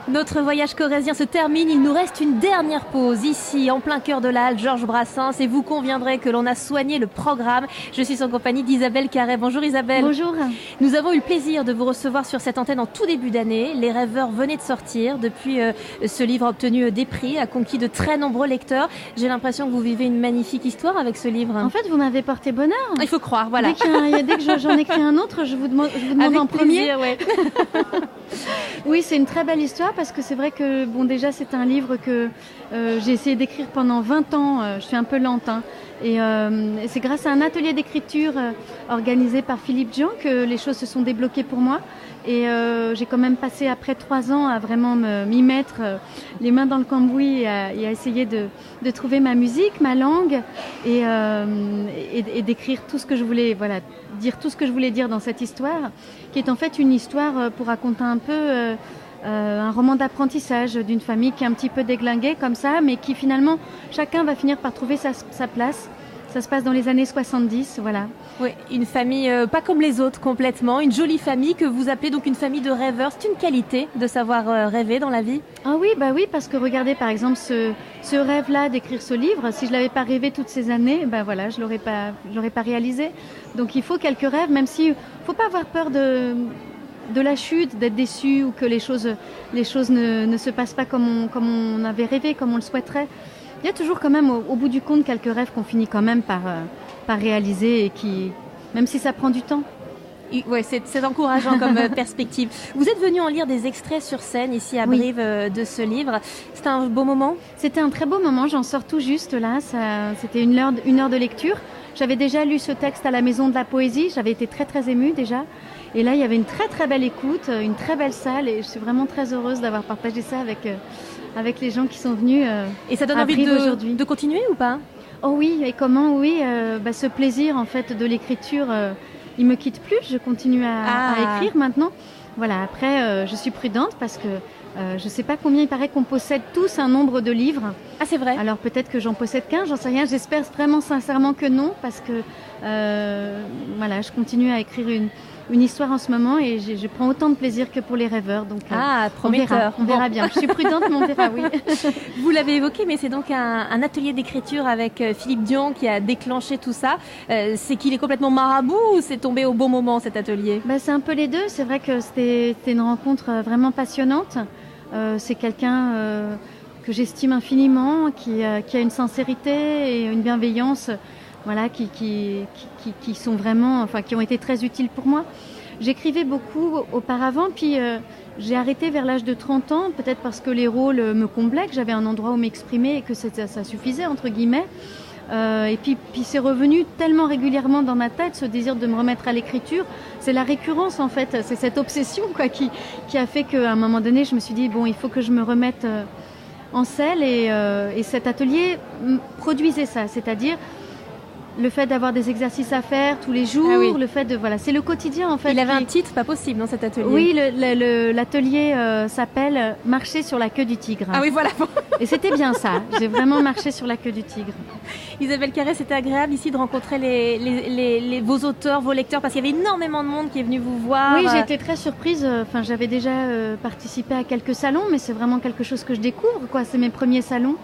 Notre voyage corrézien se termine, il nous reste une dernière pause ici, en plein cœur de la halle Georges Brassens, et vous conviendrez que l'on a soigné le programme. Je suis en compagnie d'Isabelle Carré. Bonjour Isabelle. Bonjour. Nous avons eu le plaisir de vous recevoir sur cette antenne en tout début d'année. Les Rêveurs venaient de sortir. Depuis, ce livre a obtenu des prix, a conquis de très nombreux lecteurs. J'ai l'impression que vous vivez une magnifique histoire avec ce livre. En fait, vous m'avez porté bonheur. Il faut croire, voilà. Dès que j'en écris un autre, je vous demande avec en premier. Plaisir, ouais. Oui, c'est une très belle histoire parce que c'est vrai que, bon, déjà, c'est un livre que j'ai essayé d'écrire pendant 20 ans. Je suis un peu lente, hein. Et c'est grâce à un atelier d'écriture organisé par Philippe Dian que les choses se sont débloquées pour moi. Et j'ai quand même passé après 3 ans à vraiment m'y mettre les mains dans le cambouis et à essayer de trouver ma musique, ma langue et d'écrire tout ce que je voulais, voilà, dire tout ce que je voulais dire dans cette histoire, qui est en fait une histoire pour raconter un peu un roman d'apprentissage d'une famille qui est un petit peu déglinguée comme ça, mais qui finalement, chacun va finir par trouver sa place. Ça se passe dans les années 70, voilà. Oui, une famille pas comme les autres complètement, une jolie famille que vous appelez donc une famille de rêveurs. C'est une qualité de savoir rêver dans la vie. Ah oui, bah oui, parce que regardez par exemple ce rêve-là d'écrire ce livre, si je l'avais pas rêvé toutes ces années, ben voilà, je l'aurais pas réalisé. Donc il faut quelques rêves, même si faut pas avoir peur de la chute, d'être déçu ou que les choses ne se passent pas comme on avait rêvé, comme on le souhaiterait. Il y a toujours quand même au bout du compte quelques rêves qu'on finit quand même par réaliser et qui, même si ça prend du temps. Ouais, c'est encourageant comme perspective. Vous êtes venu en lire des extraits sur scène ici à Brive de ce livre. C'était un beau moment? C'était un très beau moment, j'en sors tout juste là. C'était une heure de lecture. J'avais déjà lu ce texte à la Maison de la Poésie, j'avais été très très émue déjà. Et là, il y avait une très très belle écoute, une très belle salle et je suis vraiment très heureuse d'avoir partagé ça avec les gens qui sont venus et ça donne envie de continuer ou pas? Oh oui, et comment? Oui, ce plaisir en fait de l'écriture, il me quitte plus. Je continue à écrire maintenant. Voilà. Après, je suis prudente parce que je sais pas combien il paraît qu'on possède tous un nombre de livres. Ah, c'est vrai. Alors peut-être que j'en possède qu'un, j'en sais rien. J'espère vraiment sincèrement que non parce que voilà, je continue à écrire une histoire en ce moment et je prends autant de plaisir que pour les rêveurs. Donc, prometteur. On verra bien. Je suis prudente, mais on verra, oui. Vous l'avez évoqué, mais c'est donc un atelier d'écriture avec Philippe Dian qui a déclenché tout ça. C'est qu'il est complètement marabout ou c'est tombé au bon moment, cet atelier? C'est un peu les deux. C'est vrai que c'était une rencontre vraiment passionnante. C'est quelqu'un que j'estime infiniment, qui a une sincérité et une bienveillance. Voilà, qui sont vraiment, enfin, qui ont été très utiles pour moi. J'écrivais beaucoup auparavant, puis j'ai arrêté vers l'âge de 30 ans, peut-être parce que les rôles me comblaient, que j'avais un endroit où m'exprimer et que ça suffisait, entre guillemets. Et puis c'est revenu tellement régulièrement dans ma tête, ce désir de me remettre à l'écriture. C'est la récurrence, en fait, c'est cette obsession quoi, qui a fait qu'à un moment donné, je me suis dit, bon, il faut que je me remette en selle. Et cet atelier produisait ça, c'est-à-dire le fait d'avoir des exercices à faire tous les jours, le fait de c'est le quotidien en fait. Il avait un titre pas possible dans cet atelier. Oui, l'atelier s'appelle Marcher sur la queue du tigre. Ah oui, voilà. Et c'était bien ça. J'ai vraiment marché sur la queue du tigre. Isabelle Carré, c'était agréable ici de rencontrer vos auteurs, vos lecteurs, parce qu'il y avait énormément de monde qui est venu vous voir. Oui, j'ai été très surprise. Enfin, j'avais déjà participé à quelques salons, mais c'est vraiment quelque chose que je découvre, quoi. C'est mes premiers salons.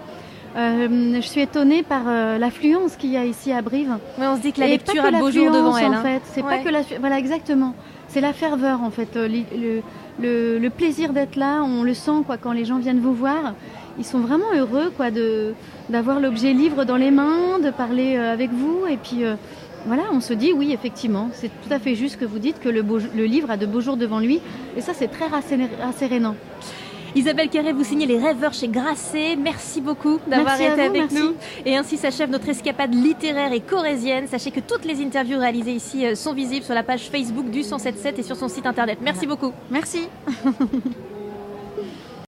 Je suis étonnée par l'affluence qu'il y a ici à Brive. Oui, on se dit que la lecture a le beau jour devant elle. En fait, c'est pas que voilà, exactement. C'est la ferveur en fait, le plaisir d'être là. On le sent quoi quand les gens viennent vous voir. Ils sont vraiment heureux quoi d'avoir l'objet livre dans les mains, de parler avec vous et puis. Voilà, on se dit oui, effectivement, c'est tout à fait juste que vous dites que le livre a de beaux jours devant lui. Et ça, c'est très rassérénant. Isabelle Carré, vous signez Les Rêveurs chez Grasset. Merci beaucoup d'avoir été avec nous. Et ainsi s'achève notre escapade littéraire et corrézienne. Sachez que toutes les interviews réalisées ici sont visibles sur la page Facebook du 107.7 et sur son site internet. Merci beaucoup. Merci.